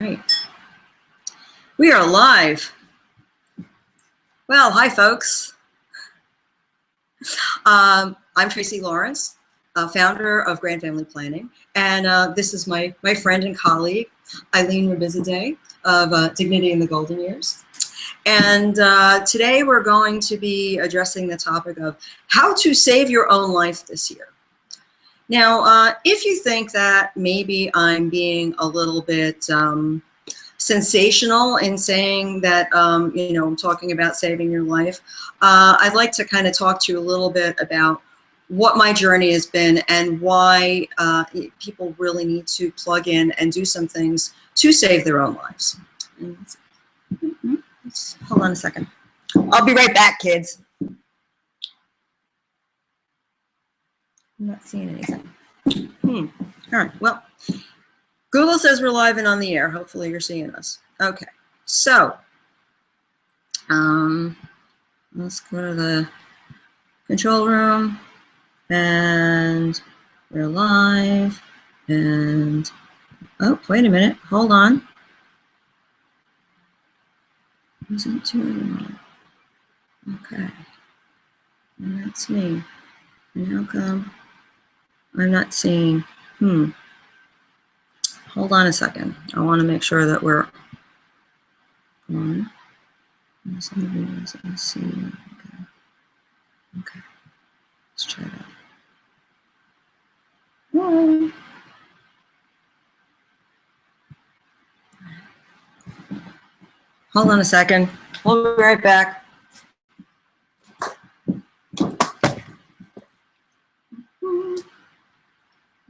Right. We are live. Well, hi, folks. I'm Tracey Lawrence, founder of Grand Family Planning, and this is my friend and colleague, Aileen Rabizadeh of Dignity in the Golden Years. And today we're going to be addressing the topic of how to save your own life this year. Now, if you think that maybe I'm being a little bit sensational in saying that, you know, I'm talking about saving your life, I'd like to kind of talk to you a little bit about what my journey has been and why people really need to plug in and do some things to save their own lives. Hold on a second. I'll be right back, kids. I'm not seeing anything. All right, well, Google says we're live and on the air. Hopefully you're seeing us. Okay, so let's go to the control room, and we're live, and oh, wait a minute, hold on. Isn't too okay, and that's me. And how come I'm not seeing? Hold on a second. I want to make sure that we're on. Let's see. Okay. Let's try that. Whoa. Hold on a second. We'll be right back.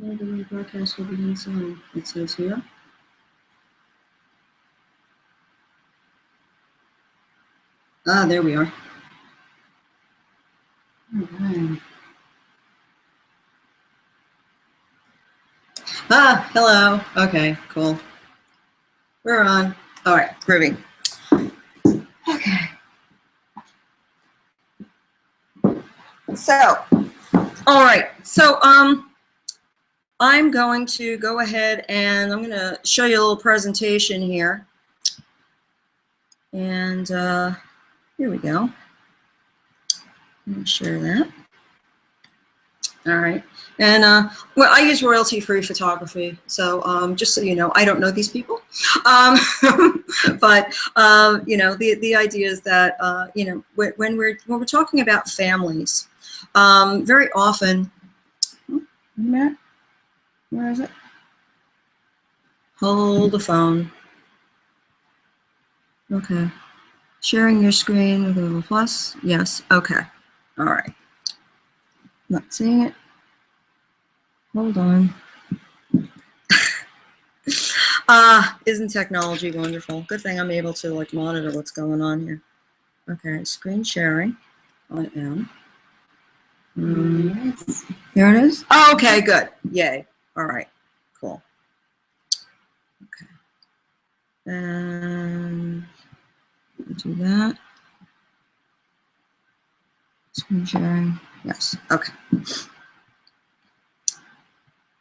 The broadcast will begin soon, it says here. Ah, there we are. All right. Ah, hello. Okay, cool. We're on. All right, groovy. Okay. So, all right. So, I'm going to go ahead and I'm going to show you a little presentation here. And here we go. Let me share that. All right. And well, I use royalty-free photography. So just so you know, I don't know these people. But you know, the idea is that you know, when we're talking about families, very often. Matt, where is it? Hold the phone. Okay. Sharing your screen with Google Plus. Yes. Okay. All right. Not seeing it. Hold on. Isn't technology wonderful? Good thing I'm able to like monitor what's going on here. Okay, screen sharing. I am. There it is. Oh, okay, good. Yay. All right. Cool. Okay. And do that. Screen sharing. Yes. Okay.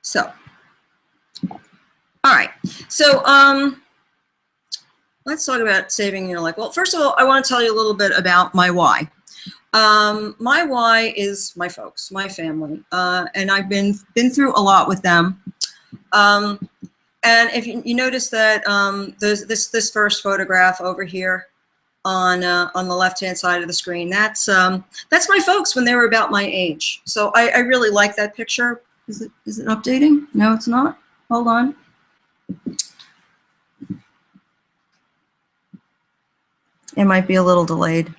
So. All right. So let's talk about saving your life. Well, first of all, I want to tell you a little bit about my why. My why is my folks, my family, and I've been through a lot with them. And if you notice that there's this first photograph over here on the left-hand side of the screen, that's my folks when they were about my age. So I really like that picture. Is it updating? No, it's not. Hold on. It might be a little delayed.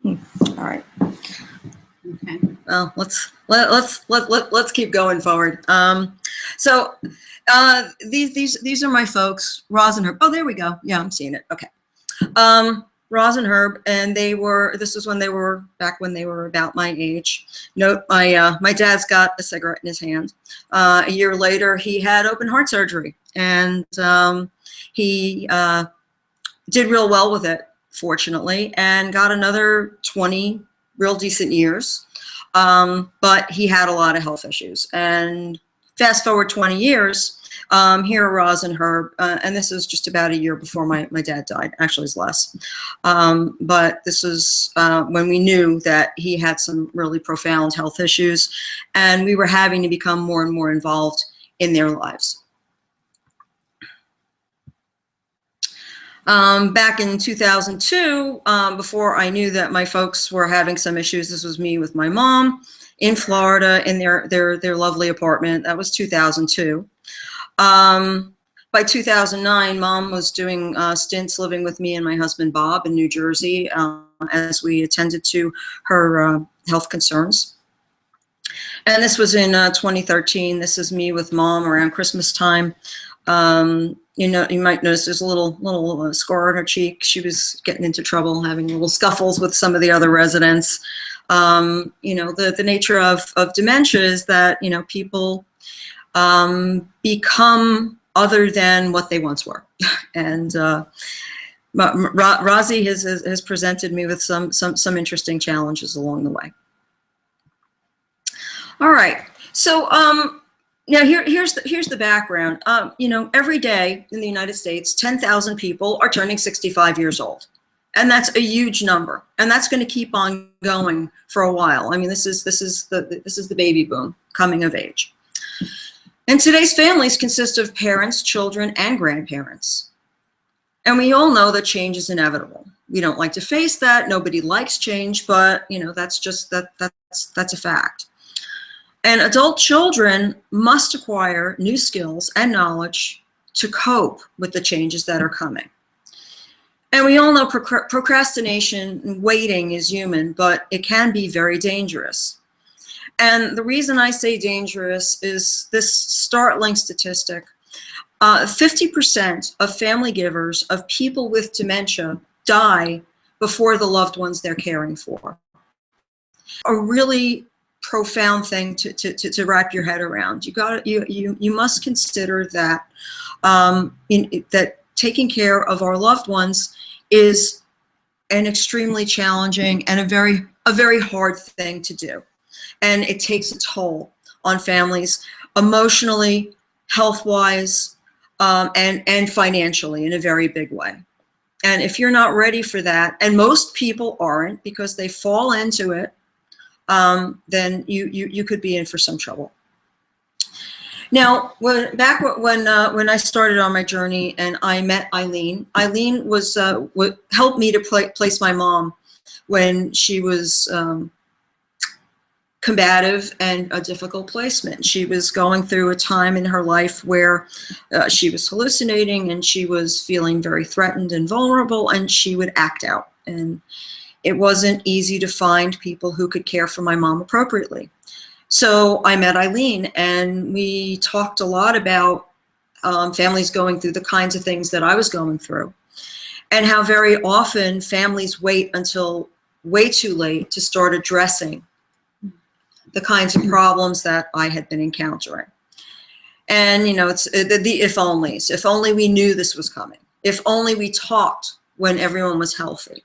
All right. Okay. Well, let's keep going forward. So these are my folks, Roz and Herb. Oh, there we go. Yeah, I'm seeing it. Okay. Roz and Herb, and this is when they were back when they were about my age. Note, my dad's got a cigarette in his hand. A year later, he had open heart surgery, and he did real well with it, fortunately, and got another 20 real decent years. But he had a lot of health issues. And fast forward 20 years, Here are Roz and Herb, and this is just about a year before my dad died. Actually, it's less. But this is when we knew that he had some really profound health issues, and we were having to become more and more involved in their lives. Back in 2002, before I knew that my folks were having some issues, this was me with my mom in Florida in their lovely apartment. That was 2002. By 2009, Mom was doing stints living with me and my husband Bob in New Jersey as we attended to her health concerns. And this was in 2013. This is me with Mom around Christmas time. You know, you might notice there's a little scar on her cheek. She was getting into trouble, having little scuffles with some of the other residents. You know, the nature of dementia is that, you know, people become other than what they once were. And Rosie has presented me with some interesting challenges along the way. All right, so now here's the background. You know, every day in the United States, 10,000 people are turning 65 years old. And that's a huge number, and that's going to keep on going for a while. I mean, this is the baby boom coming of age. And today's families consist of parents, children, and grandparents. And we all know that change is inevitable. We don't like to face that. Nobody likes change, but you know, that's just that's a fact. And adult children must acquire new skills and knowledge to cope with the changes that are coming. And we all know procrastination and waiting is human, but it can be very dangerous. And the reason I say dangerous is this startling statistic. 50% of family givers, of people with dementia, die before the loved ones they're caring for. A really profound thing to wrap your head around. You must consider that that taking care of our loved ones is an extremely challenging and a very hard thing to do. And it takes a toll on families emotionally, health-wise, and financially in a very big way. And if you're not ready for that, and most people aren't because they fall into it, then you could be in for some trouble. Now, when I started on my journey and I met Aileen, Aileen was helped me to place my mom when she was combative and a difficult placement. She was going through a time in her life where she was hallucinating and she was feeling very threatened and vulnerable, and she would act out. And it wasn't easy to find people who could care for my mom appropriately. So I met Aileen, and we talked a lot about families going through the kinds of things that I was going through, and how very often families wait until way too late to start addressing the kinds of problems that I had been encountering. And you know, it's the if onlys. If only we knew this was coming. If only we talked when everyone was healthy.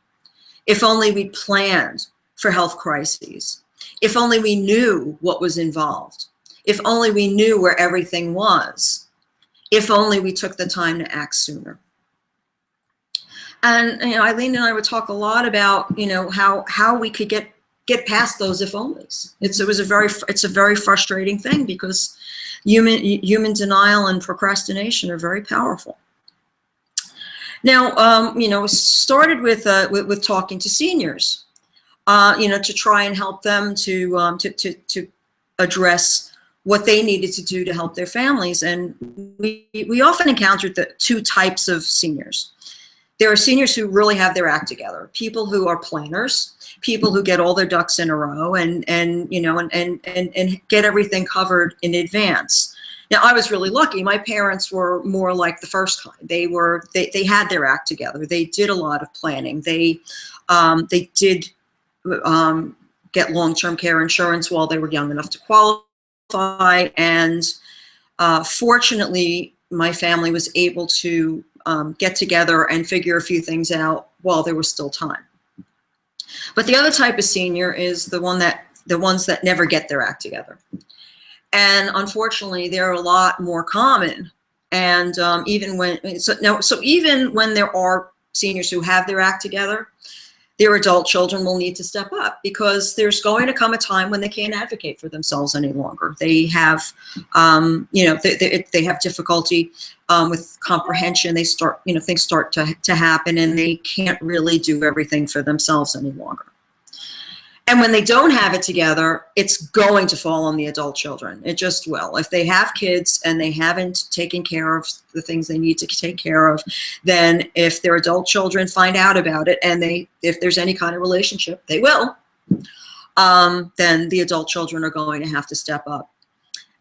If only we planned for health crises. If only we knew what was involved. If only we knew where everything was. If only we took the time to act sooner. And you know, Aileen and I would talk a lot about, you know, how we could get past those if onlys. It's a very frustrating thing because human denial and procrastination are very powerful. Now, you know, it started with talking to seniors, you know, to try and help them to address what they needed to do to help their families. And we often encountered the two types of seniors. There are seniors who really have their act together, people who are planners, people who get all their ducks in a row and you know, and get everything covered in advance. Now, I was really lucky. My parents were more like the first kind. They had their act together. They did a lot of planning. They did get long-term care insurance while they were young enough to qualify. And fortunately, my family was able to get together and figure a few things out while there was still time. But the other type of senior is the ones that never get their act together. And unfortunately, they're a lot more common And even when, so even when there are seniors who have their act together, their adult children will need to step up, because there's going to come a time when they can't advocate for themselves any longer. They have, they have difficulty with comprehension. They start, things start to happen, and they can't really do everything for themselves any longer. And when they don't have it together, it's going to fall on the adult children. It just will. If they have kids and they haven't taken care of the things they need to take care of, then if their adult children find out about it, and if there's any kind of relationship, they will, then the adult children are going to have to step up.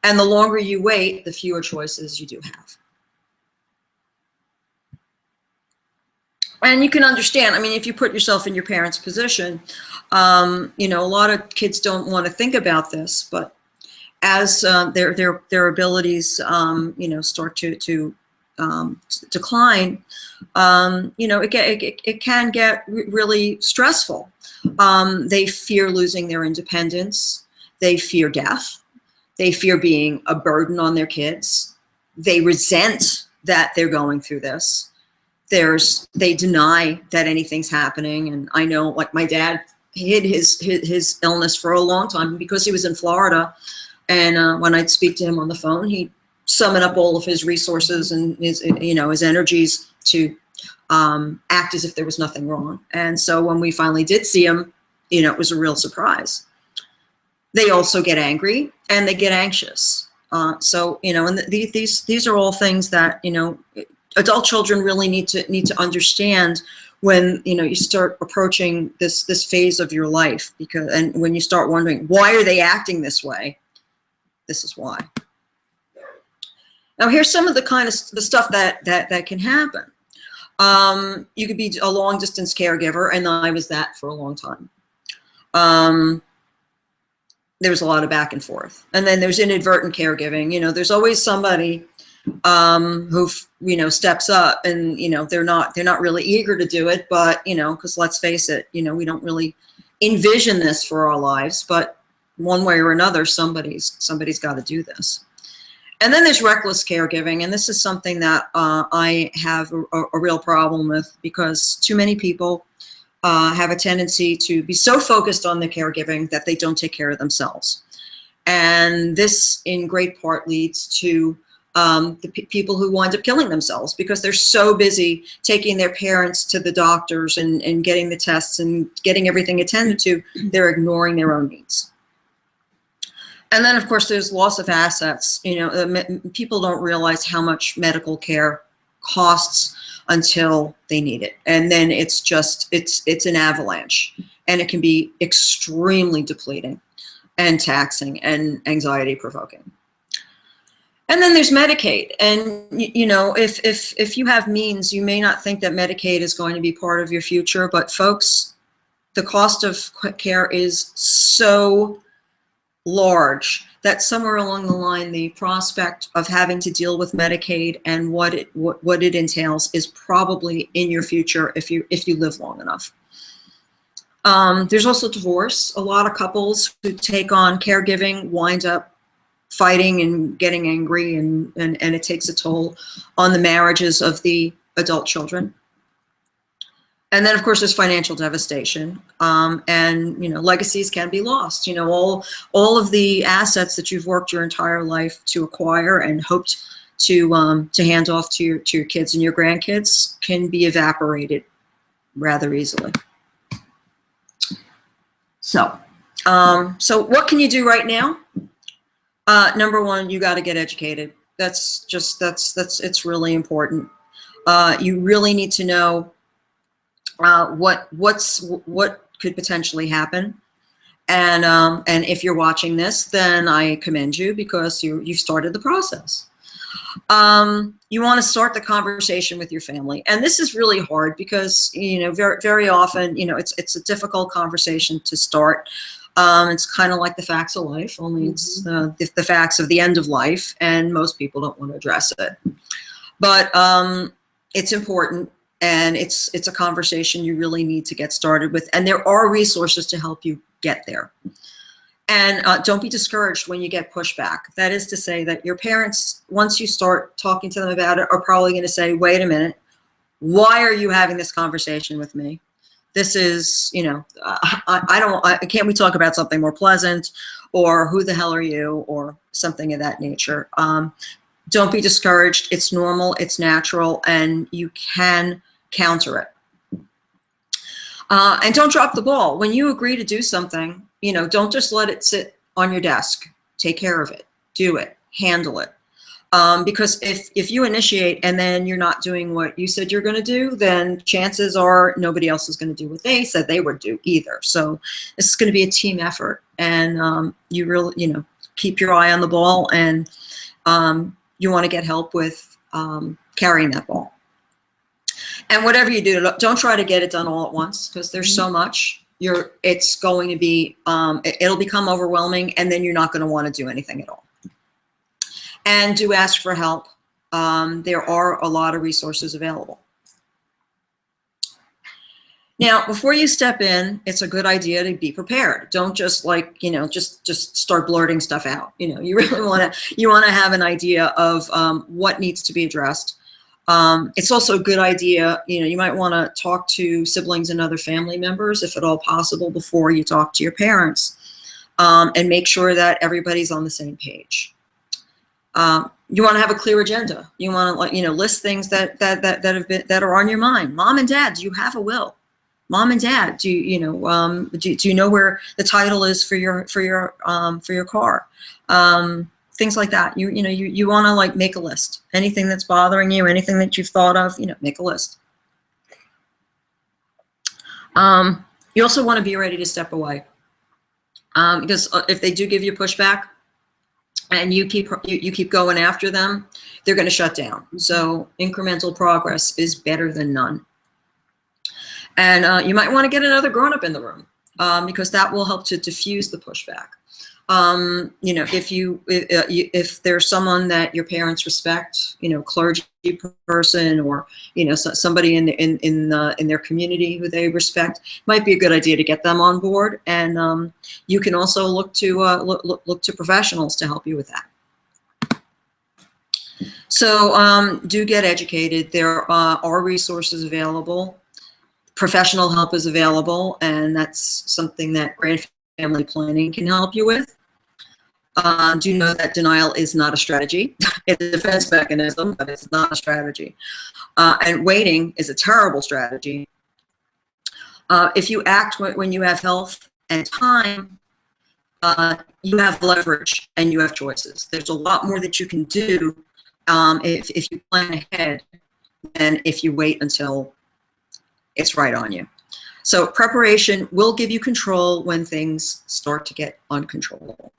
And the longer you wait, the fewer choices you do have. And you can understand, I mean, if you put yourself in your parents' position, a lot of kids don't want to think about this, but as their abilities, start to decline, it can get really stressful. They fear losing their independence. They fear death. They fear being a burden on their kids. They resent that they're going through this. They deny that anything's happening. And I know, like, my dad hid his illness for a long time because he was in Florida. And when I'd speak to him on the phone, he'd summon up all of his resources and his energies to act as if there was nothing wrong. And so when we finally did see him, it was a real surprise. They also get angry and they get anxious. And these are all things that, adult children really need to understand when you start approaching this phase of your life, and when you start wondering, why are they acting this way? This is why. Now, here's some of the kind of the stuff that can happen. You could be a long distance caregiver, and I was that for a long time. There was a lot of back and forth, and then there's inadvertent caregiving. There's always somebody who steps up, and they're not really eager to do it, but because let's face it, we don't really envision this for our lives, but one way or another, somebody's got to do this. And then there's reckless caregiving, and this is something that I have a real problem with, because too many people have a tendency to be so focused on the caregiving that they don't take care of themselves. And this in great part leads to the people who wind up killing themselves, because they're so busy taking their parents to the doctors and getting the tests and getting everything attended to, they're ignoring their own needs. And then, of course, there's loss of assets. People don't realize how much medical care costs until they need it. And then it's an avalanche, and it can be extremely depleting and taxing and anxiety provoking. And then there's Medicaid. And, if you have means, you may not think that Medicaid is going to be part of your future, but folks, the cost of care is so large that somewhere along the line, the prospect of having to deal with Medicaid and what it entails is probably in your future if you live long enough. There's also divorce. A lot of couples who take on caregiving wind up fighting and getting angry, and it takes a toll on the marriages of the adult children. And then, of course, there's financial devastation, and legacies can be lost. All of the assets that you've worked your entire life to acquire and hoped to hand off to your kids and your grandkids can be evaporated rather easily. So what can you do right now? Number one, you got to get educated. It's really important. You really need to know what could potentially happen, and if you're watching this, then I commend you, because you've started the process. You want to start the conversation with your family, and this is really hard because very often it's a difficult conversation to start. It's kind of like the facts of life, only it's the facts of the end of life, and most people don't want to address it. But it's important, and it's a conversation you really need to get started with, and there are resources to help you get there. And don't be discouraged when you get pushback. That is to say that your parents, once you start talking to them about it, are probably going to say, wait a minute, why are you having this conversation with me? This is, you know, can't we talk about something more pleasant, or who the hell are you, or something of that nature. Don't be discouraged. It's normal, it's natural, and you can counter it. And don't drop the ball. When you agree to do something, you know, don't just let it sit on your desk. Take care of it. Do it. Handle it. Because if you initiate and then you're not doing what you said you're going to do, then chances are nobody else is going to do what they said they would do either. So this is going to be a team effort, and you really, you know, keep your eye on the ball, and you want to get help with carrying that ball. And whatever you do, don't try to get it done all at once, because there's so much. It's going to be, it'll become overwhelming, and then you're not going to want to do anything at all. And do ask for help. There are a lot of resources available. Now, before you step in, it's a good idea to be prepared. Don't just, like, you know, just start blurting stuff out. You know, you really want to have an idea of what needs to be addressed. It's also a good idea, you know, you might want to talk to siblings and other family members, if at all possible, before you talk to your parents, and make sure that everybody's on the same page. You want to have a clear agenda. You want to, like, you know, list things that are on your mind. Mom and Dad, do you have a will? Mom and Dad, do you know do you know where the title is for your car? Things like that. You want to, like, make a list. Anything that's bothering you, anything that you've thought of, you know, make a list. You also want to be ready to step away, because if they do give you pushback and you keep going after them, they're going to shut down. So incremental progress is better than none. And you might want to get another grown-up in the room, because that will help to diffuse the pushback. You know, if there's someone that your parents respect, you know, clergy person, or, you know, somebody in their community who they respect, might be a good idea to get them on board. And you can also look to professionals to help you with that. So do get educated. There are resources available. Professional help is available, and that's something that Grand Family Planning can help you with. Do know that denial is not a strategy. It's a defense mechanism, but it's not a strategy. And waiting is a terrible strategy. If you act when you have health and time, you have leverage and you have choices. There's a lot more that you can do if you plan ahead than if you wait until it's right on you. So preparation will give you control when things start to get uncontrollable.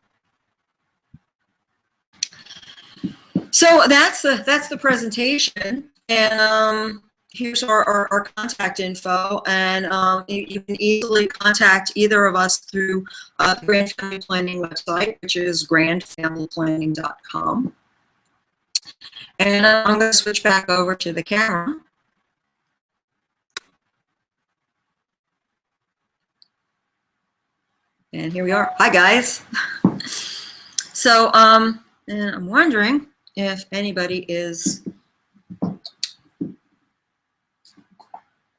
So that's the presentation, and here's our contact info, and you can easily contact either of us through the Grand Family Planning website, which is grandfamilyplanning.com. And I'm going to switch back over to the camera. And here we are. Hi, guys. So, and I'm wondering if anybody is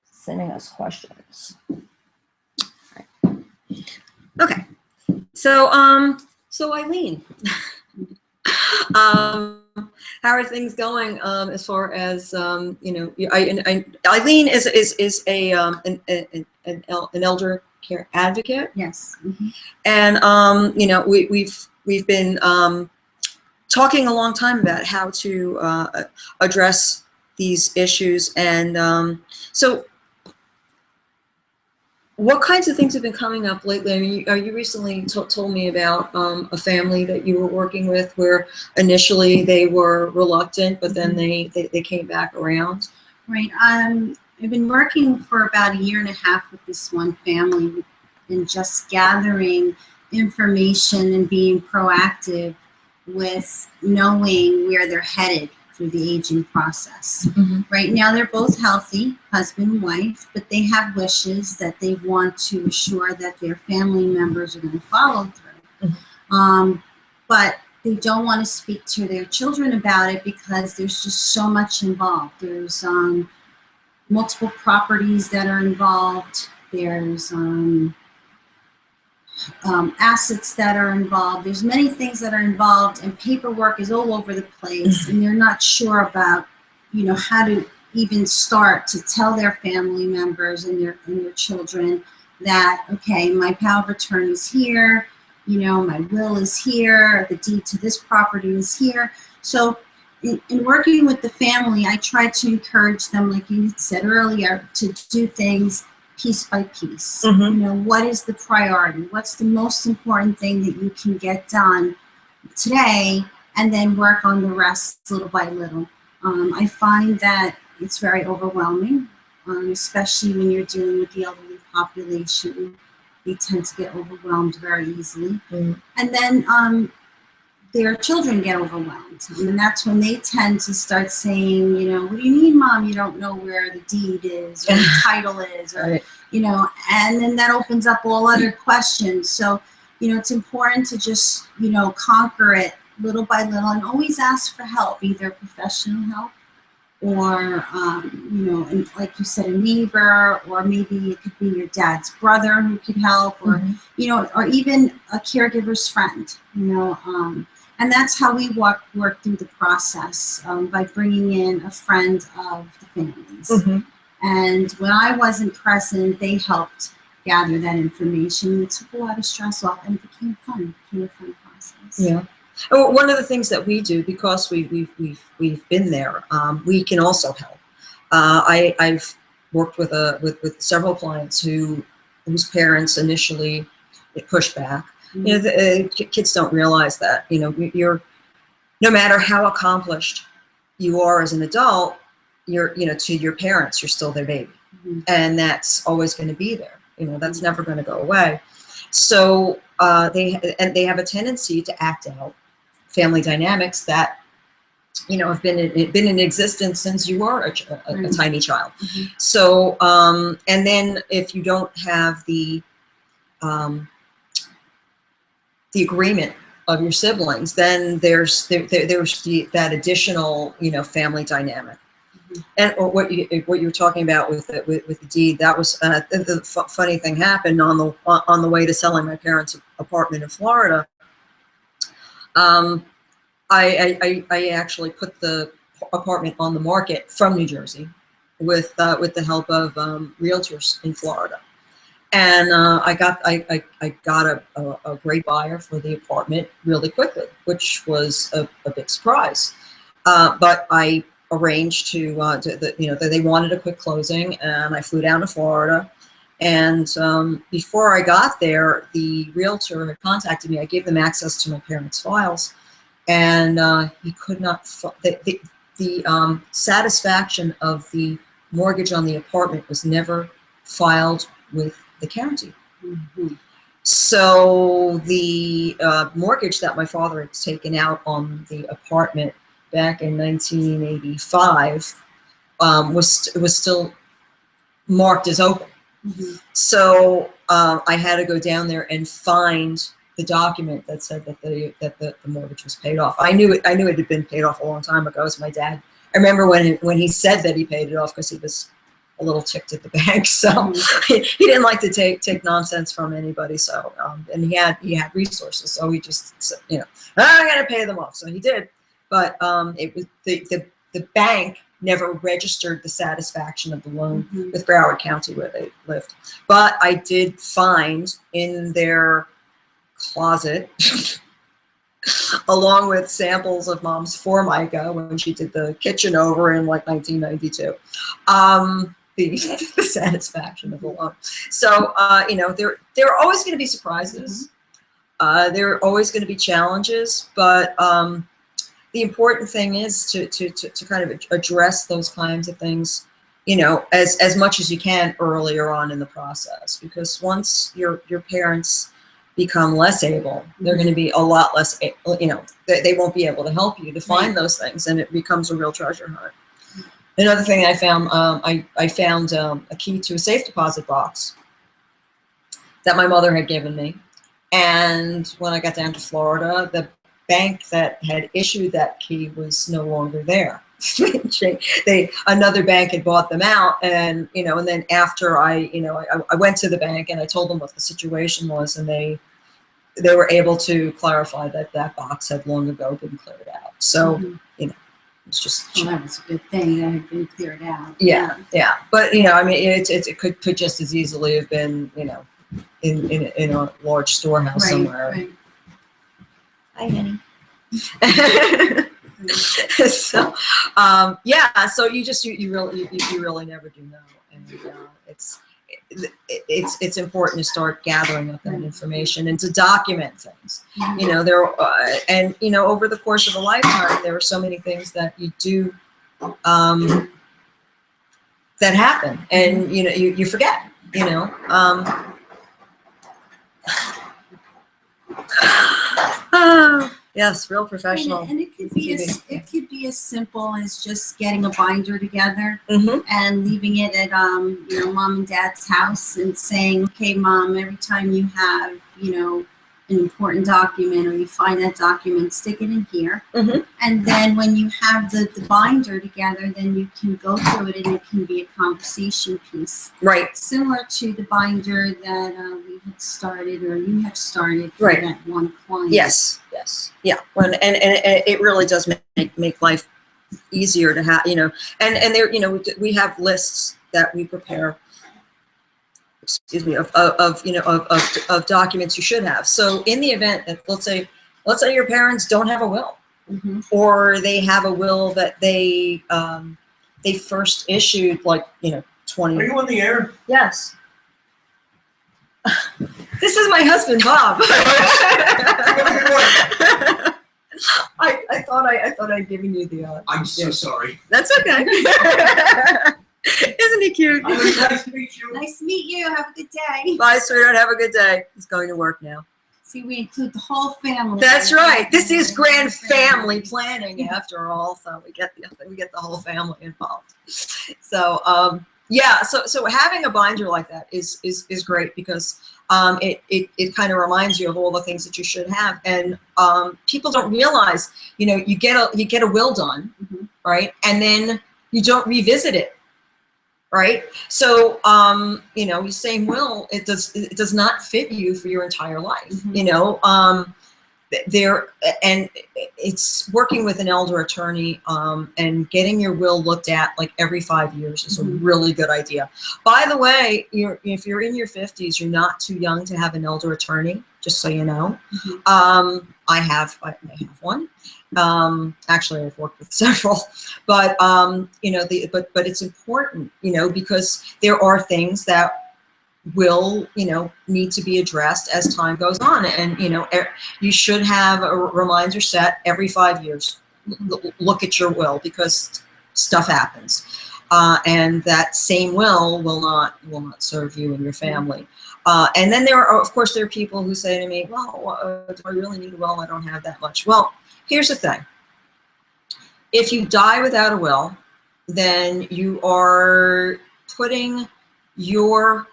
sending us questions. Okay. So, so Aileen, how are things going as far as you know? Aileen is an elder care advocate. Yes. Mm-hmm. And you know, we've been talking a long time about how to address these issues, and so what kinds of things have been coming up lately? I mean, you recently told me about a family that you were working with, where initially they were reluctant, but then they came back around. Right. I've been working for about 1.5 years with this one family, and just gathering information and being proactive with knowing where they're headed through the aging process. Mm-hmm. Right now they're both healthy, husband and wife, but they have wishes that they want to assure that their family members are going to follow through. But they don't want to speak to their children about it because there's just so much involved. There's multiple properties that are involved. There's assets that are involved. There's many things that are involved, and paperwork is all over the place, and they're not sure about, how to even start to tell their family members and their children that, okay, my power of attorney is here, my will is here, the deed to this property is here. So in working with the family, I try to encourage them, like you said earlier, to do things piece by piece. What is the priority? What's the most important thing that you can get done today, and then work on the rest little by little. I find that it's very overwhelming, especially when you're dealing with the elderly population. They tend to get overwhelmed very easily. And then their children get overwhelmed. And that's when they tend to start saying, what do you mean, Mom? You don't know where the deed is or the title is, or, Right. And then that opens up all other questions. So, it's important to just, conquer it little by little, and always ask for help, either professional help or, and like you said, a neighbor, or maybe it could be your dad's brother who could help, or, or even a caregiver's friend, and that's how we work through the process, by bringing in a friend of the families. And when I wasn't present, they helped gather that information. It took a lot of stress off, and it became fun. It became a fun process. Yeah. Oh, one of the things that we do, because we've been there, we can also help. I've worked with several clients whose parents initially pushed back. Kids don't realize that you're, no matter how accomplished you are as an adult, you're to your parents, you're still their baby, and that's always going to be there. That's never going to go away. So they have a tendency to act out family dynamics that have been in existence since you were a tiny child. So and then if you don't have the agreement of your siblings, then there's that additional family dynamic. And what you were talking about with the deed, that was the funny thing happened on the way to selling my parents' apartment in Florida. I actually put the apartment on the market from New Jersey with the help of realtors in Florida, and I got a great buyer for the apartment really quickly, which was a big surprise. But I arranged that they wanted a quick closing, and I flew down to Florida. And before I got there, the realtor had contacted me. I gave them access to my parents' files, and he could not. The satisfaction of the mortgage on the apartment was never filed with the county. So the mortgage that my father had taken out on the apartment back in 1985 was still marked as open. So I had to go down there and find the document that said that the mortgage was paid off. I knew it had been paid off a long time ago. So my dad, I remember when he said that he paid it off, because he was a little ticked at the bank. So he didn't like to take nonsense from anybody. So and he had resources. So he just said, I got to pay them off. So he did. But it was the bank never registered the satisfaction of the loan with Broward County, where they lived. But I did find in their closet, along with samples of Mom's Formica when she did the kitchen over in like 1992, the satisfaction of the loan. So there are always going to be surprises. There are always going to be challenges, but the important thing is to kind of address those kinds of things, as much as you can earlier on in the process, because once your parents become less able, they're going to be a lot less, they won't be able to help you to find those things, and it becomes a real treasure hunt. Another thing I found, I found a key to a safe deposit box that my mother had given me. And when I got down to Florida, the bank that had issued that key was no longer there. Another bank had bought them out, and and then after I went to the bank and I told them what the situation was, and they were able to clarify that that box had long ago been cleared out. So it's just well, that was a good thing that had been cleared out. yeah. But I mean, it could just as easily have been in a large storehouse Right, somewhere. right. Hi, honey. So so you really never do know, and it's important to start gathering up that information and to document things. Over the course of a lifetime, there are so many things that you do that happen, and you forget. Yes, real professional. And it could be as simple as just getting a binder together Mm-hmm. and leaving it at mom and dad's house and saying, okay, mom, every time you have an important document or you find that document, stick it in here. Mm-hmm. And then when you have the binder together, then you can go through it and it can be a conversation piece. Right. Similar to the binder that we had started, or you have started for Right. that one client. Yes. Yeah. And it really does make life easier to have, and there, we have lists that we prepare, of documents you should have. So in the event that, let's say your parents don't have a will, Mm-hmm. or they have a will that they first issued 20. Are you on the air? Yes. This is my husband, Bob. I thought I'd given you the. I'm so sorry. That's okay. Isn't he cute? Nice to meet you. Nice to meet you. Have a good day. Bye, sweetheart. Have a good day. He's going to work now. See, we include the whole family. That's right. This is grand family planning, after all. So we get the whole family involved. So So having a binder like that is great, because it kind of reminds you of all the things that you should have, and people don't realize you get a will done, Mm-hmm. right, and then you don't revisit it. Right. So, your same will, it does not fit you for your entire life, Mm-hmm. And it's working with an elder attorney, and getting your will looked at every 5 years is Mm-hmm. a really good idea. By the way, if you're in your 50s, you're not too young to have an elder attorney, just so you know. Mm-hmm. I have one. Actually, I've worked with several, but but it's important, because there are things that will need to be addressed as time goes on, and you should have a reminder set every 5 years. Look at your will, because stuff happens, and that same will not serve you and your family. And then there are people who say to me, well, do I really need a will? I don't have that much. Well, here's the thing. If you die without a will, then you are putting your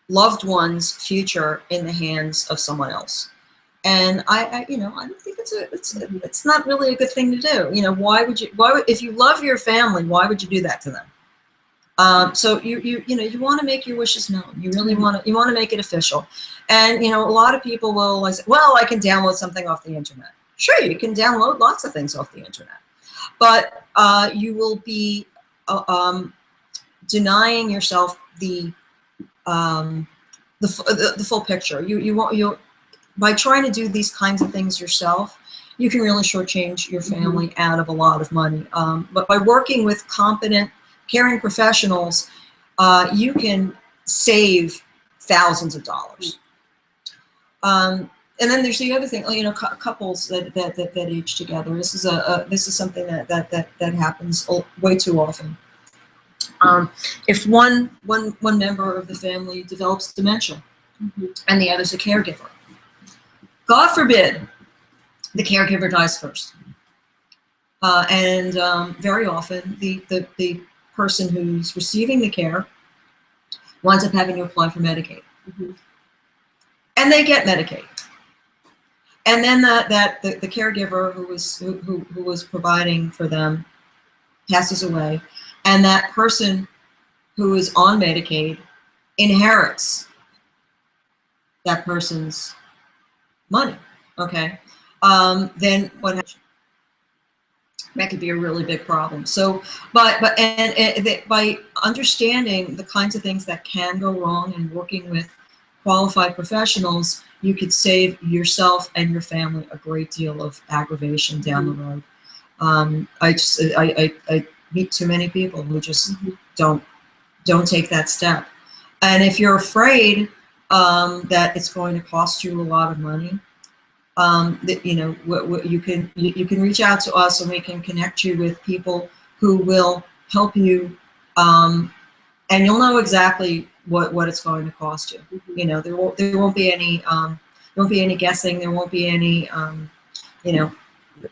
loved one's future in the hands of someone else. And I don't think it's not really a good thing to do. Why would if you love your family, why would you do that to them? So you want to make your wishes known. You really want to make it official. And a lot of people will say, well, I can download something off the internet. Sure, you can download lots of things off the internet, but you will be denying yourself the full picture. You by trying to do these kinds of things yourself, you can really shortchange your family out of a lot of money. But by working with competent, caring professionals, you can save thousands of dollars. And then there's the other thing, couples that age together. This is something that happens way too often. If one member of the family develops dementia, Mm-hmm. and the other's a caregiver, God forbid the caregiver dies first, and very often the person who's receiving the care winds up having to apply for Medicaid, Mm-hmm. and they get Medicaid. and then the caregiver who was providing for them passes away, and that person who is on Medicaid inherits that person's money. Okay, then what happens? That could be a really big problem. So, by understanding the kinds of things that can go wrong and working with qualified professionals, you could save yourself and your family a great deal of aggravation down the road. I meet too many people who just don't take that step. And if you're afraid that it's going to cost you a lot of money, that, you know, you can reach out to us and we can connect you with people who will help you, and you'll know exactly what it's going to cost you. You know, there won't be any guessing. There won't be any you know,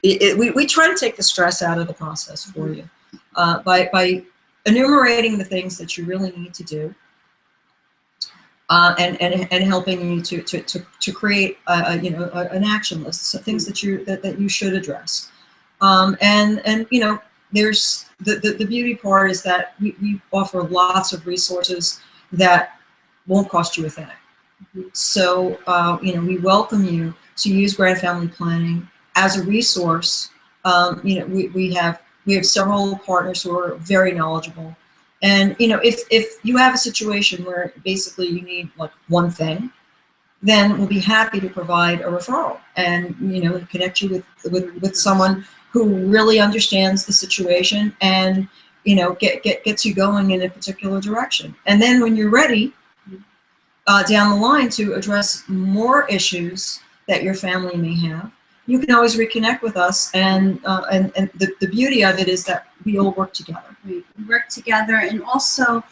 we try to take the stress out of the process for you by enumerating the things that you really need to do. And helping you to create you know, an action list, so things that you should address, and you know, there's the beauty part is that we offer lots of resources that won't cost you a thing. So you know, we welcome you to use Grand Family Planning as a resource. You know, we have several partners who are very knowledgeable. And, you know, if you have a situation where basically you need like one thing, then we'll be happy to provide a referral and, you know, connect you with someone who really understands the situation and, you know, gets you going in a particular direction. And then when you're ready down the line to address more issues that your family may have, you can always reconnect with us, and the beauty of it is that we all work together. We work together, and also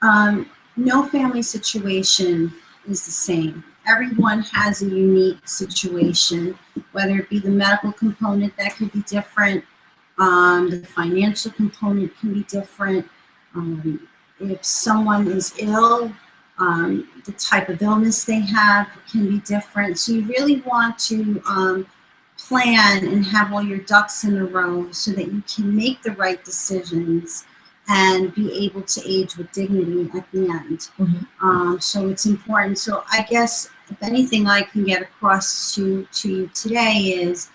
no family situation is the same. Everyone has a unique situation, whether it be the medical component that could be different, the financial component can be different. If someone is ill, the type of illness they have can be different. So you really want to plan and have all your ducks in a row so that you can make the right decisions and be able to age with dignity at the end. So it's important. So I guess if anything I can get across to you today is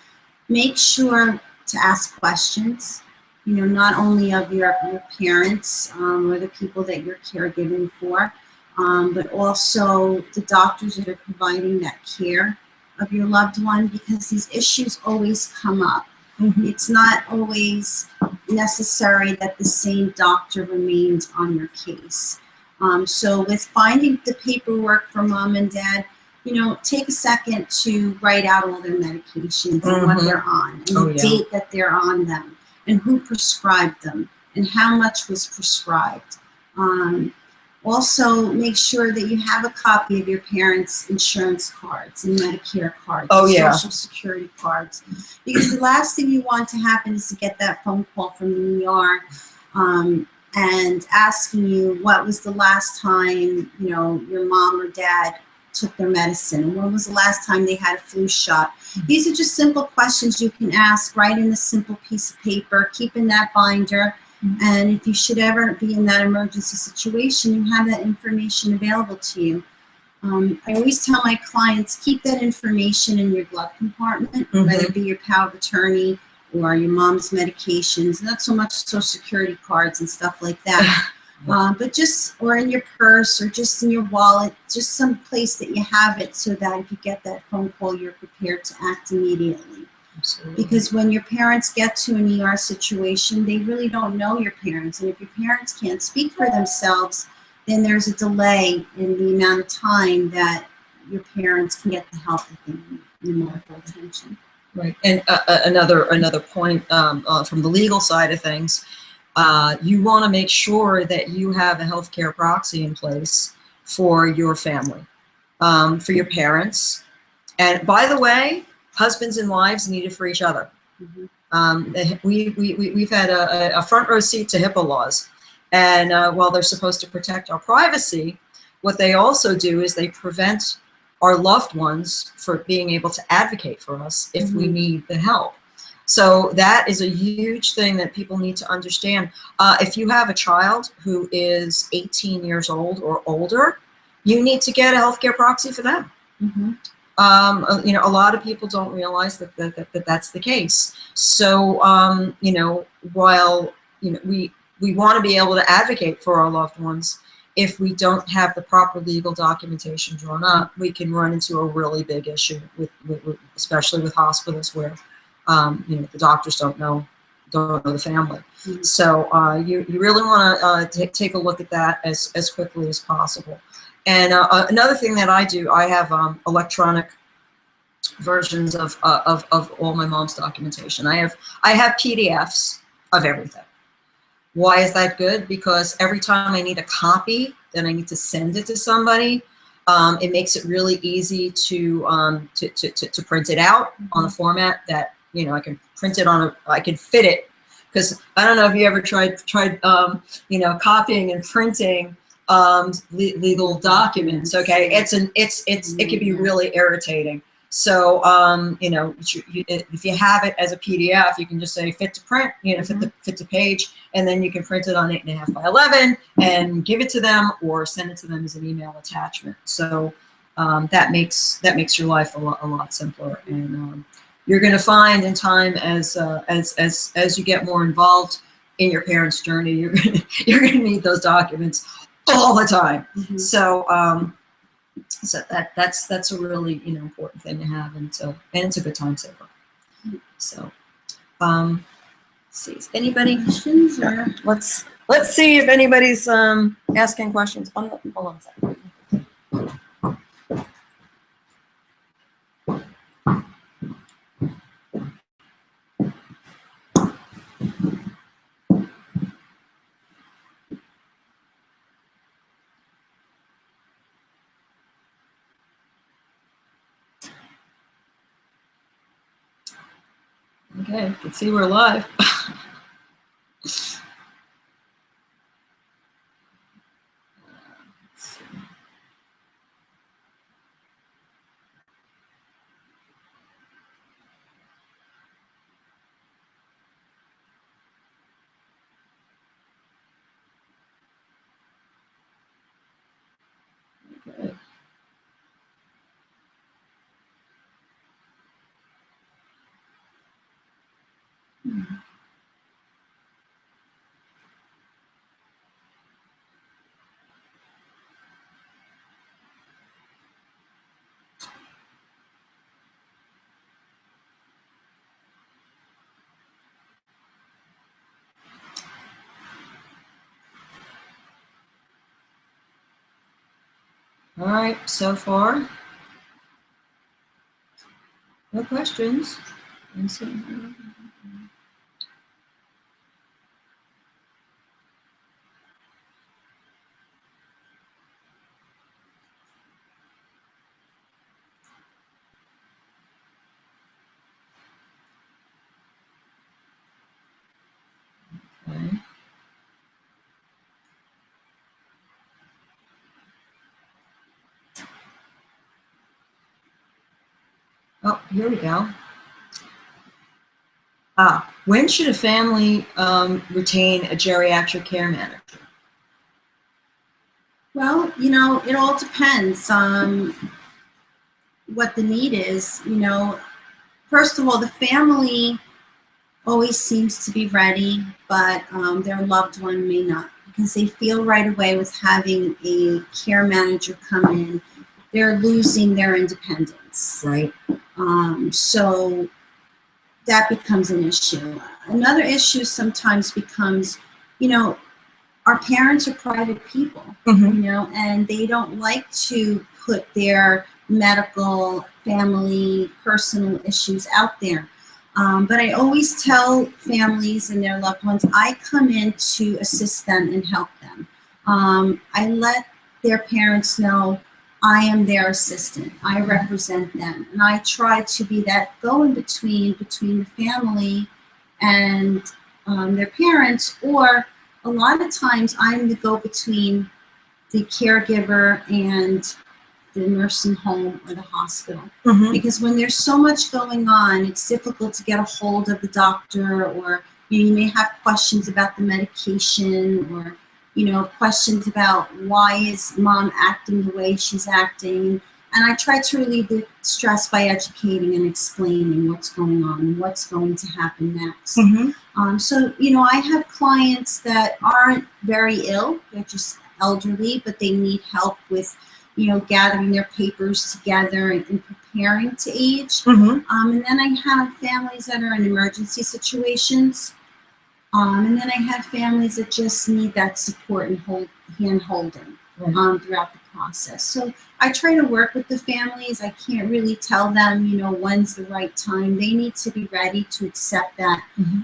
make sure to ask questions, you know, not only of your parents or the people that you're caregiving for, but also the doctors that are providing that care of your loved one, because these issues always come up. It's not always necessary that the same doctor remains on your case. So with finding the paperwork for mom and dad, you know, take a second to write out all their medications and what they're on, and the date that they're on them, and who prescribed them, and how much was prescribed. Also, make sure that you have a copy of your parents' insurance cards and Medicare cards, Social Security cards, because the last thing you want to happen is to get that phone call from the ER and asking you what was the last time, you know, your mom or dad took their medicine, and when was the last time they had a flu shot. These are just simple questions you can ask right in a simple piece of paper, keep in that binder. And if you should ever be in that emergency situation, you have that information available to you. I always tell my clients, keep that information in your glove compartment, whether it be your power of attorney or your mom's medications, not so much Social Security cards and stuff like that, but just, or in your purse or just in your wallet, just some place that you have it so that if you get that phone call, you're prepared to act immediately. Absolutely. Because when your parents get to an ER situation, they really don't know your parents. And if your parents can't speak for themselves, then there's a delay in the amount of time that your parents can get the help that they need in medical attention. Right. And another point from the legal side of things, you want to make sure that you have a healthcare proxy in place for your family, for your parents. And by the way, husbands and wives need it for each other. We've had a front row seat to HIPAA laws. And while they're supposed to protect our privacy, what they also do is they prevent our loved ones for being able to advocate for us if we need the help. So that is a huge thing that people need to understand. If you have a child who is 18 years old or older, you need to get a healthcare proxy for them. You know, a lot of people don't realize that that's the case. So, you know, while, you know, we want to be able to advocate for our loved ones, if we don't have the proper legal documentation drawn up, we can run into a really big issue with especially with hospitals where, you know, the doctors don't know the family. So you really want to take a look at that as quickly as possible. And another thing that I do, I have electronic versions of all my mom's documentation. I have PDFs of everything. Why is that good? Because every time I need a copy, then I need to send it to somebody. It makes it really easy to print it out on a format that, you know, I can print it on I can fit it. Because I don't know if you ever tried you know, copying and printing legal documents. Okay, it can be really irritating. So you know, if you have it as a PDF, you can just say fit to print, you know, fit to page, and then you can print it on 8.5 by 11 and give it to them, or send it to them as an email attachment. So that makes your life a lot simpler. And you're going to find in time as you get more involved in your parents' journey, you're going to need those documents all the time. So so that's a really, you know, important thing to have, and it's a good time saver. So let's see, is anybody questions, or let's see if anybody's asking questions. Hold on a second. Okay, you can see we're live. Okay. All right, so far, no questions. Let's see. Okay. Oh, here we go. When should a family retain a geriatric care manager? Well, you know, it all depends on what the need is. You know, first of all, the family always seems to be ready, but their loved one may not, because they feel right away with having a care manager come in, they're losing their independence. Right. So that becomes an issue. Another issue sometimes becomes, you know, our parents are private people, you know, and they don't like to put their medical, family, personal issues out there. But I always tell families and their loved ones, I come in to assist them and help them. I let their parents know I am their assistant. I represent them. And I try to be that go-in-between between the family and their parents, or a lot of times I'm the go-between the caregiver and the nursing home or the hospital. Mhm. Because when there's so much going on, it's difficult to get a hold of the doctor, or you may have questions about the medication, or questions about why is mom acting the way she's acting. And I try to relieve the stress by educating and explaining what's going on and what's going to happen next. Mhm. So, I have clients that aren't very ill. They're just elderly, but they need help with, gathering their papers together and preparing to age. Mhm. And then I have families that are in emergency situations. And then I have families that just need that support and hand holding throughout the process. So I try to work with the families. I can't really tell them, when's the right time. They need to be ready to accept that,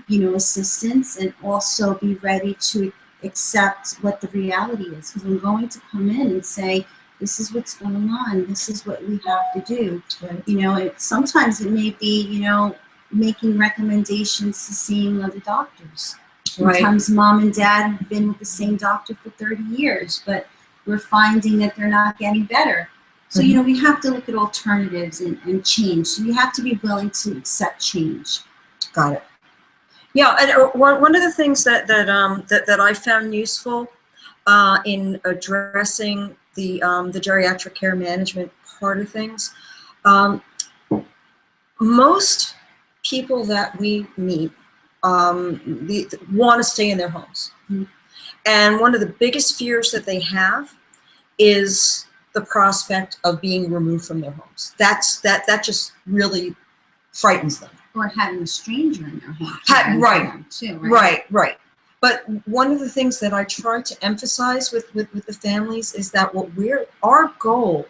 assistance, and also be ready to accept what the reality is. Because I'm going to come in and say, this is what's going on. This is what we have to do. Right. Sometimes it may be, making recommendations to seeing other doctors. Right. Sometimes mom and dad have been with the same doctor for 30 years, but we're finding that they're not getting better. So, we have to look at alternatives and change. So you have to be willing to accept change. Got it. Yeah, and one of the things that I found useful in addressing the geriatric care management part of things, most people that we meet want to stay in their homes. Mm-hmm. And one of the biggest fears that they have is the prospect of being removed from their homes. That just really frightens them. Or having a stranger in their home. Right. Too, Right. But one of the things that I try to emphasize with the families is that our goal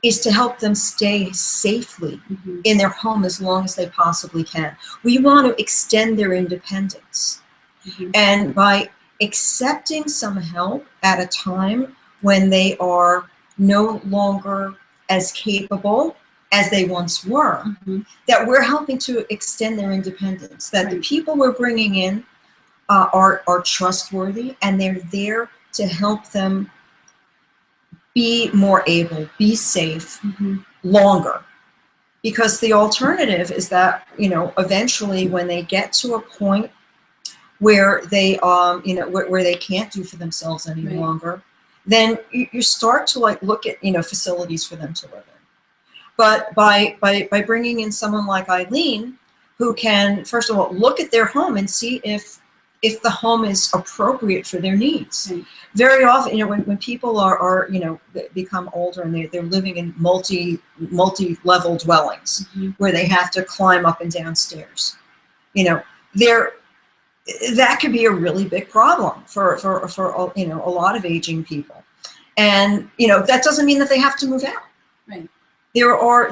is to help them stay safely in their home as long as they possibly can. We want to extend their independence. And by accepting some help at a time when they are no longer as capable as they once were, that we're helping to extend their independence, that the people we're bringing in are trustworthy, and they're there to help them be more able, be safe longer. Because the alternative is that, eventually when they get to a point where they, where they can't do for themselves any longer, then you start to look at, facilities for them to live in. But by bringing in someone like Aileen, who can, first of all, look at their home and see if the home is appropriate for their needs. Very often, when people are become older and they're living in multi-level dwellings where they have to climb up and down stairs, that could be a really big problem for a lot of aging people. And that doesn't mean that they have to move out. Right. There are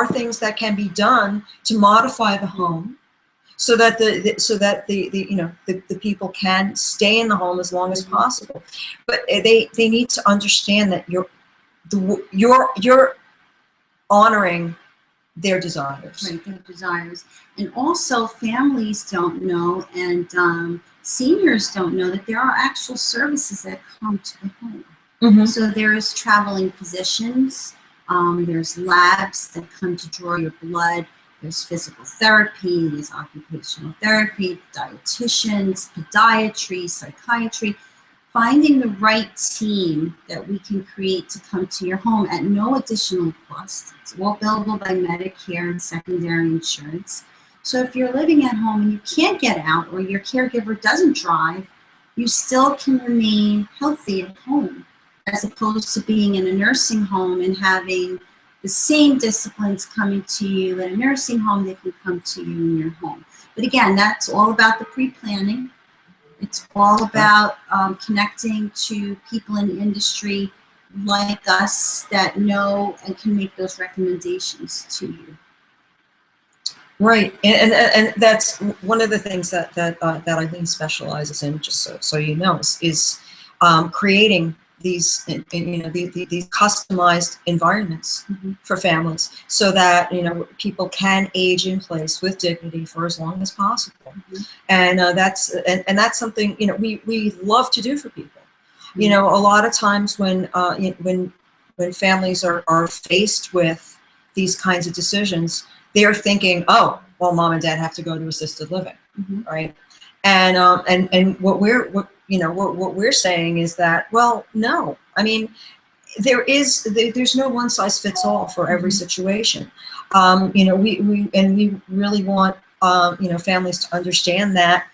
things that can be done to modify the home so that the people can stay in the home as long as possible. But they need to understand that you're honoring their desires. Right, their desires. And also families don't know, and seniors don't know, that there are actual services that come to the home. So there's traveling physicians, there's labs that come to draw your blood, there's physical therapy, there's occupational therapy, dietitians, podiatry, psychiatry. Finding the right team that we can create to come to your home at no additional cost. It's all billable by Medicare and secondary insurance. So if you're living at home and you can't get out, or your caregiver doesn't drive, you still can remain healthy at home, as opposed to being in a nursing home and having the same disciplines coming to you in a nursing home that can come to you in your home. But again, that's all about the pre-planning. It's all about connecting to people in the industry like us that know and can make those recommendations to you. Right, and that's one of the things that Aileen specializes in. Just so you know, is creating these these customized environments for families, so that people can age in place with dignity for as long as possible. And that's something we love to do for people. A lot of times when when families are faced with these kinds of decisions, they're thinking, oh, well, mom and dad have to go to assisted living, right? And what we're saying is that, well, no, I mean, there's no one size fits all for every situation. We really want families to understand that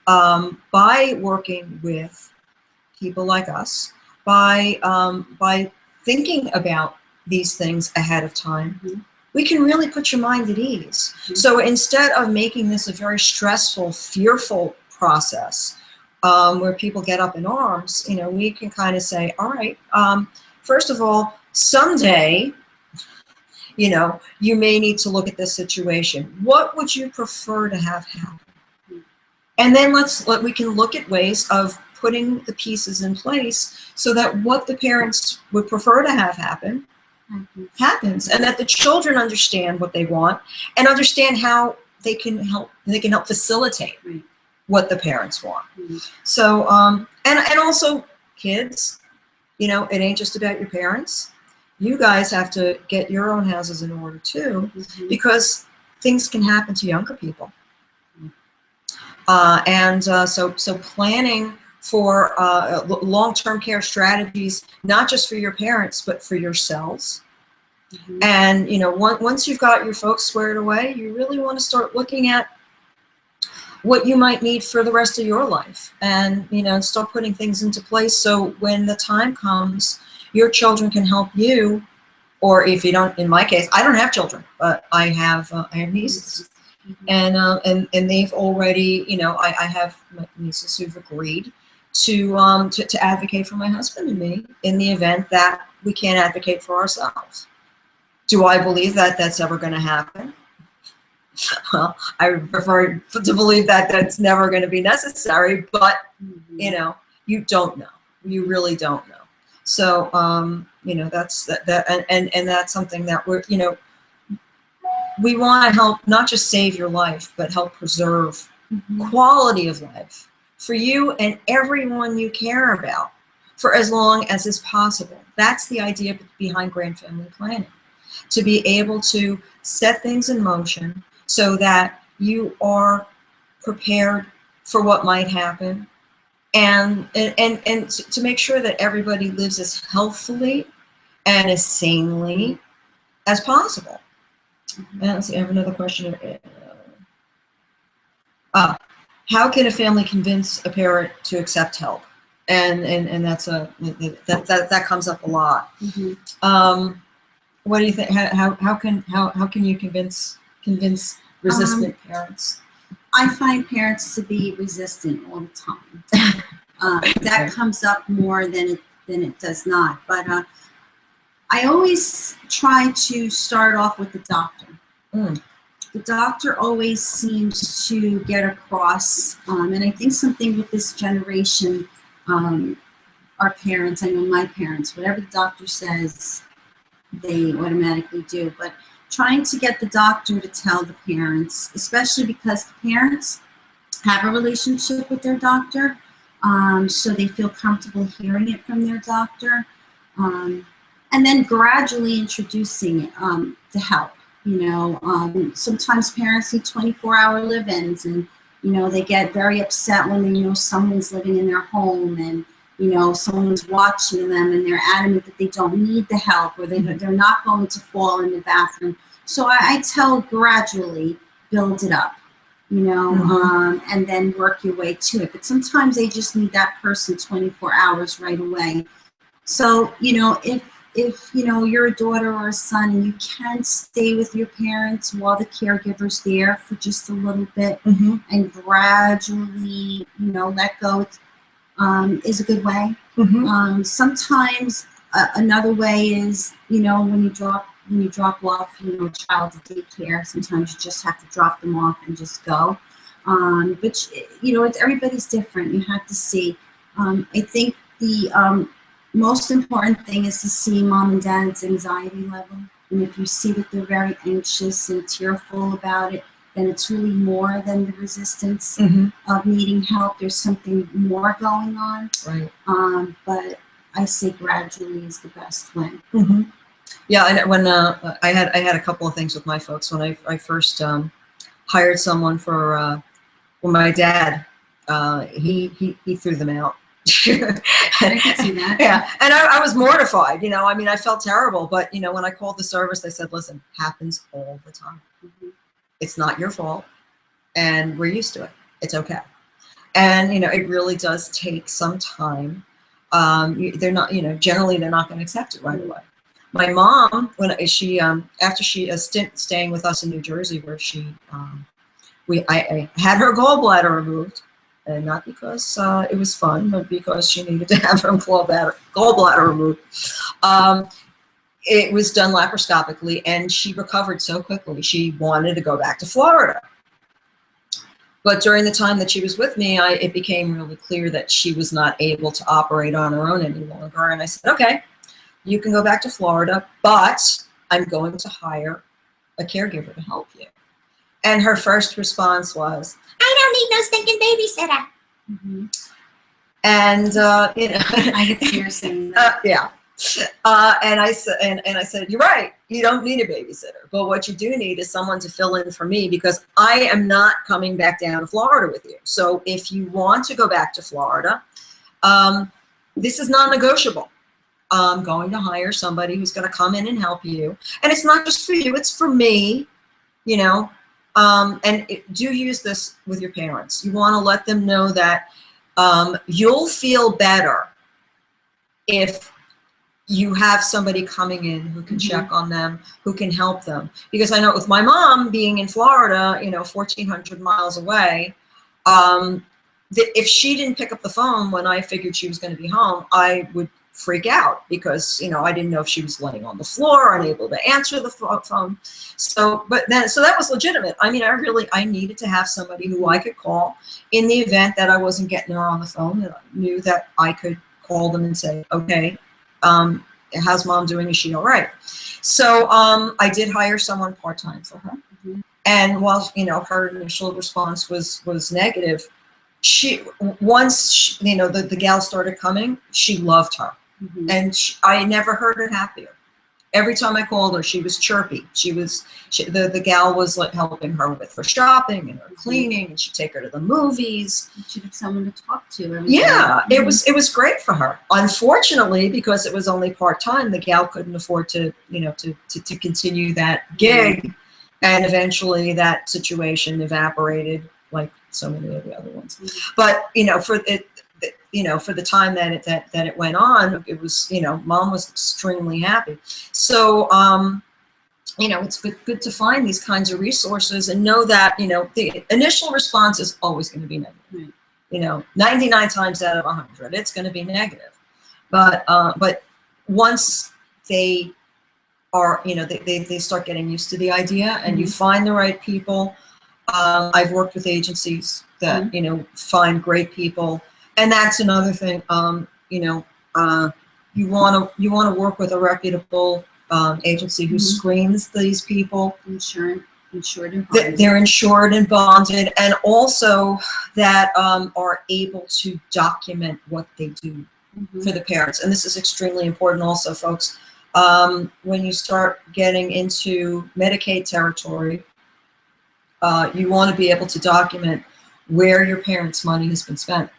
by working with people like us, by thinking about these things ahead of time, we can really put your mind at ease. So instead of making this a very stressful, fearful process where people get up in arms, we can kind of say, all right, first of all, someday, you may need to look at this situation. What would you prefer to have happen? And then we can look at ways of putting the pieces in place so that what the parents would prefer to have happen happens, and that the children understand what they want and understand how they can help facilitate what the parents want. So and also kids, it ain't just about your parents. You guys have to get your own houses in order too, because things can happen to younger people. So planning for long-term care strategies, not just for your parents, but for yourselves. And, once you've got your folks squared away, you really want to start looking at what you might need for the rest of your life, and, start putting things into place so when the time comes, your children can help you. Or if you don't, in my case, I don't have children, but I have nieces. And they've already, I have nieces who've agreed to advocate for my husband and me in the event that we can't advocate for ourselves. Do I believe that that's ever going to happen? Well, I prefer to believe that that's never going to be necessary, but you don't know. You really don't know. So that's that, and that's something that we're we want to help not just save your life, but help preserve quality of life for you and everyone you care about for as long as is possible. That's the idea behind grand family planning, to be able to set things in motion so that you are prepared for what might happen, and to make sure that everybody lives as healthfully and as sanely as possible. Let's see, I have another question. How can a family convince a parent to accept help? And that's that comes up a lot. What do you think? How can you convince resistant parents? I find parents to be resistant all the time. That comes up more than it does not. But I always try to start off with the doctor. The doctor always seems to get across, and I think something with this generation, our parents, I know my parents, whatever the doctor says, they automatically do. But trying to get the doctor to tell the parents, especially because the parents have a relationship with their doctor, so they feel comfortable hearing it from their doctor, and then gradually introducing it to help. Sometimes parents need 24-hour live-ins, and they get very upset when they know someone's living in their home, and someone's watching them, and they're adamant that they don't need the help, or they're not going to fall in the bathroom. So I tell gradually build it up, and then work your way to it. But sometimes they just need that person 24 hours right away. So if you're a daughter or a son and you can stay with your parents while the caregiver's there for just a little bit, and gradually let go, is a good way. Sometimes another way is when you drop off a child to daycare, sometimes you just have to drop them off and just go. But it's everybody's different. You have to see. I think the most important thing is to see mom and dad's anxiety level. And if you see that they're very anxious and tearful about it, then it's really more than the resistance of needing help. There's something more going on. Right. But I say gradually is the best way. Mm-hmm. Yeah, and when I had a couple of things with my folks when I first hired someone for well, my dad, he threw them out. I can see that. Yeah, and I was mortified. You know, I mean, I felt terrible. But you know, when I called the service, they said, "Listen, happens all the time. Mm-hmm. It's not your fault, and we're used to it. It's okay." And you know, it really does take some time. They're not, you know, generally they're not going to accept it right away. My mom, when she after she a stint staying with us in New Jersey, where she I had her gallbladder removed, and not because it was fun, but because she needed to have her gallbladder removed. It was done laparoscopically, and she recovered so quickly. She wanted to go back to Florida. But during the time that she was with me, it became really clear that she was not able to operate on her own any longer. And I said, okay, you can go back to Florida, but I'm going to hire a caregiver to help you. And her first response was, I don't need no stinking babysitter. Mm-hmm. And, you know. I could see her saying that. Yeah. And I said, you're right. You don't need a babysitter. But what you do need is someone to fill in for me, because I am not coming back down to Florida with you. So if you want to go back to Florida, this is non-negotiable. I'm going to hire somebody who's going to come in and help you. And it's not just for you, it's for me, you know. Do use this with your parents. You want to let them know that you'll feel better if you have somebody coming in who can check on them, who can help them. Because I know with my mom being in Florida, you know, 1,400 miles away, if she didn't pick up the phone when I figured she was going to be home, I would freak out, because, you know, I didn't know if she was laying on the floor, unable to answer the phone. So that was legitimate. I mean, I needed to have somebody who I could call in the event that I wasn't getting her on the phone, and I knew that I could call them and say, okay, how's mom doing? Is she all right? So I did hire someone part-time for her. Mm-hmm. And while, you know, her initial response was negative, once you know, the gal started coming, she loved her. Mm-hmm. And I never heard her happier. Every time I called her, she was chirpy. The gal was like helping her with her shopping and her cleaning, and she'd take her to the movies. She'd have someone to talk to. Yeah, it was great for her. Unfortunately, because it was only part-time, the gal couldn't afford to, you know, to continue that gig, and eventually that situation evaporated like so many of the other ones. Mm-hmm. But you know, for the time that it went on, it was, you know, mom was extremely happy. So, you know, it's good to find these kinds of resources and know that, you know, the initial response is always going to be negative. Right. You know, 99 times out of 100, it's going to be negative. But once they are, you know, they start getting used to the idea, and you find the right people. I've worked with agencies that, you know, find great people. And that's another thing, you know, you want to work with a reputable agency who screens these people. Insured and bonded. They're insured and bonded, and also that are able to document what they do for the parents. And this is extremely important also, folks. When you start getting into Medicaid territory, you want to be able to document where your parents' money has been spent.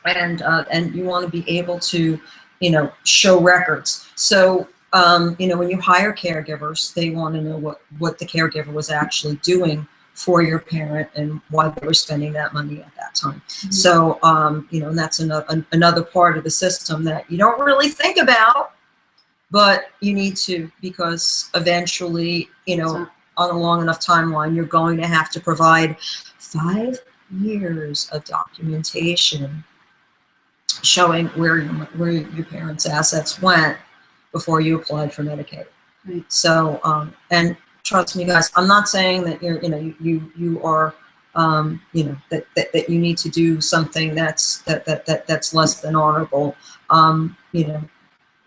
And you want to be able to, you know, show records. So, you know, when you hire caregivers, they want to know what the caregiver was actually doing for your parent and why they were spending that money at that time. Mm-hmm. So, you know, and that's another part of the system that you don't really think about, but you need to, because eventually, you know, on a long enough timeline, you're going to have to provide 5 years of documentation showing where your parents' assets went before you applied for Medicaid. Right. So, and trust me, guys, I'm not saying that you are, you know, that you need to do something that's less than honorable. You know,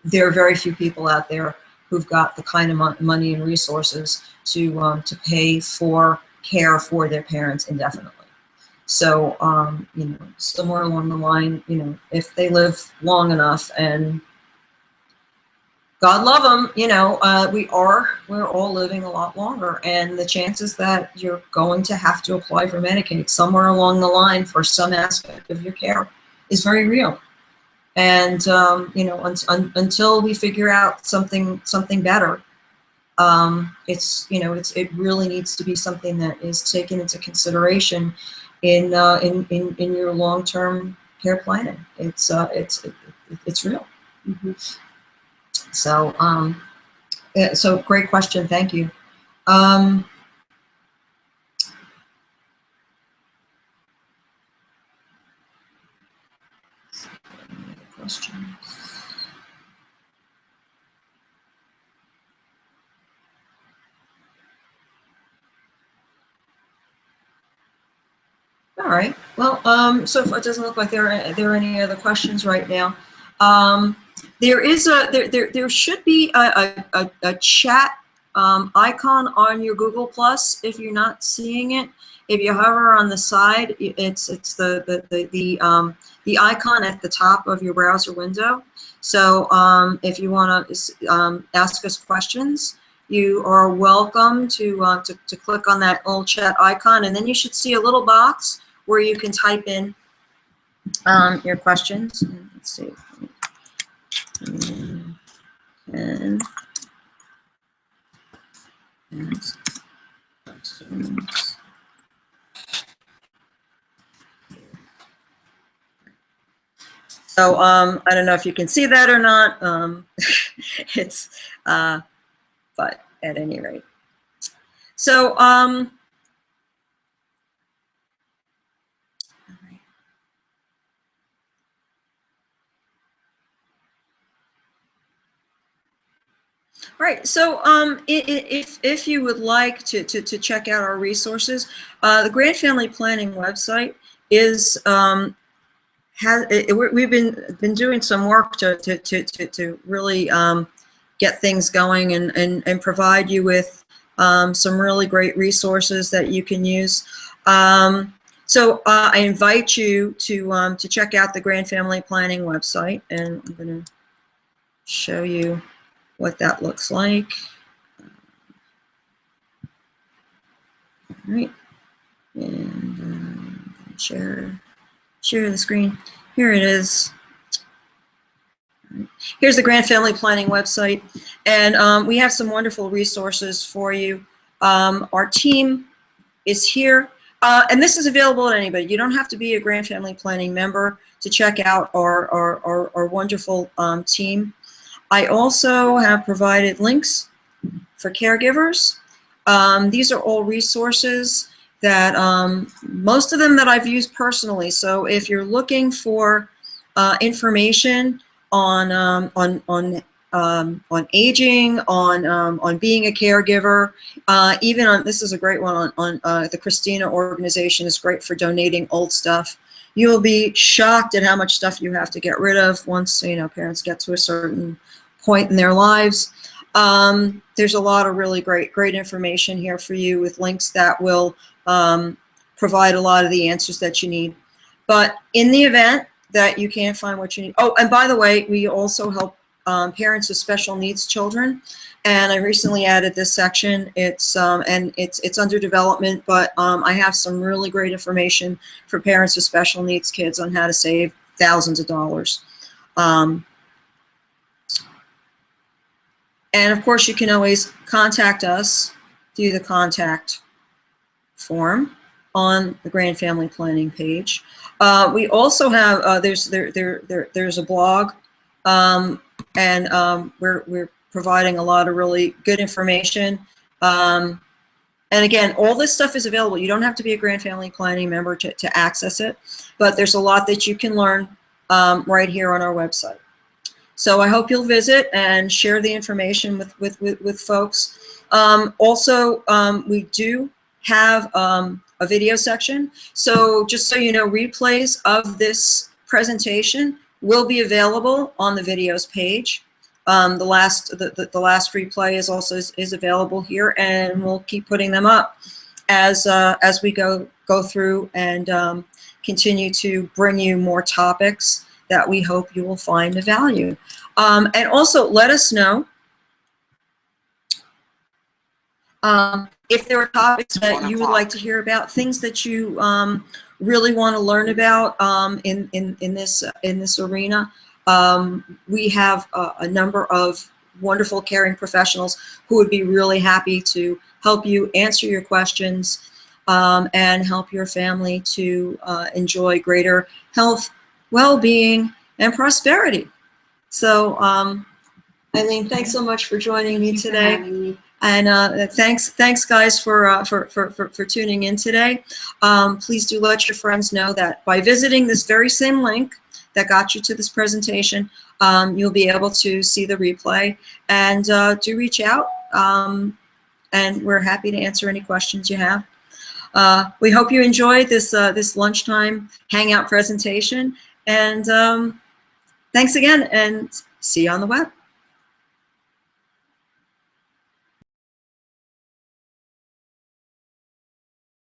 there are very few people out there who've got the kind of money and resources to pay for care for their parents indefinitely. So, you know, somewhere along the line, you know, if they live long enough, and God love them, you know, we're all living a lot longer, and the chances that you're going to have to apply for Medicaid somewhere along the line for some aspect of your care is very real. And, you know, until we figure out something better, it's, you know, it really needs to be something that is taken into consideration in your long-term care planning. It's real. Mm-hmm. So, so great question. Thank you. Questions. All right. Well, so far it doesn't look like there are any other questions right now. There should be a chat icon on your Google Plus if you're not seeing it. If you hover on the side, it's the icon at the top of your browser window. So if you want to ask us questions, you are welcome to click on that little chat icon, and then you should see a little box where you can type in your questions. Let's see. And questions. So I don't know if you can see that or not. It's but at any rate. So right. So if you would like to check out our resources, the Grand Family Planning website is we've been doing some work to really get things going and provide you with some really great resources that you can use. So I invite you to check out the Grand Family Planning website, and I'm going to show you what that looks like. All right, and share the screen. Here it is. Here's the Grand Family Planning website, and we have some wonderful resources for you. Our team is here, and this is available to anybody. You don't have to be a Grand Family Planning member to check out our wonderful team. I also have provided links for caregivers. These are all resources that most of them that I've used personally. So if you're looking for information on aging, on being a caregiver, even on, this is a great one on the Christina organization is great for donating old stuff. You will be shocked at how much stuff you have to get rid of once, you know, parents get to a certain point in their lives. There's a lot of really great information here for you with links that will provide a lot of the answers that you need. But in the event that you can't find what you need, oh, and by the way, we also help parents with special needs children, and I recently added this section. It's under development, but I have some really great information for parents with special needs kids on how to save thousands of dollars. And of course, you can always contact us through the contact form on the Grand Family Planning page. We also have there's a blog, and we're providing a lot of really good information. And again, all this stuff is available. You don't have to be a Grand Family Planning member to access it, but there's a lot that you can learn right here on our website. So I hope you'll visit and share the information with folks. Also, we do have a video section. So just so you know, replays of this presentation will be available on the videos page. The last replay is also available here, and we'll keep putting them up. as we go through and continue to bring you more topics that we hope you will find of value. And also let us know if there are topics that you would like to hear about, things that you really want to learn about in this arena. We have a number of wonderful caring professionals who would be really happy to help you answer your questions and help your family to enjoy greater health, well-being, and prosperity. So, Aileen, thanks so much for joining me today. And thanks guys for tuning in today. Please do let your friends know that by visiting this very same link that got you to this presentation, you'll be able to see the replay. And do reach out, and we're happy to answer any questions you have. We hope you enjoyed this lunchtime hangout presentation. And thanks again, and see you on the web.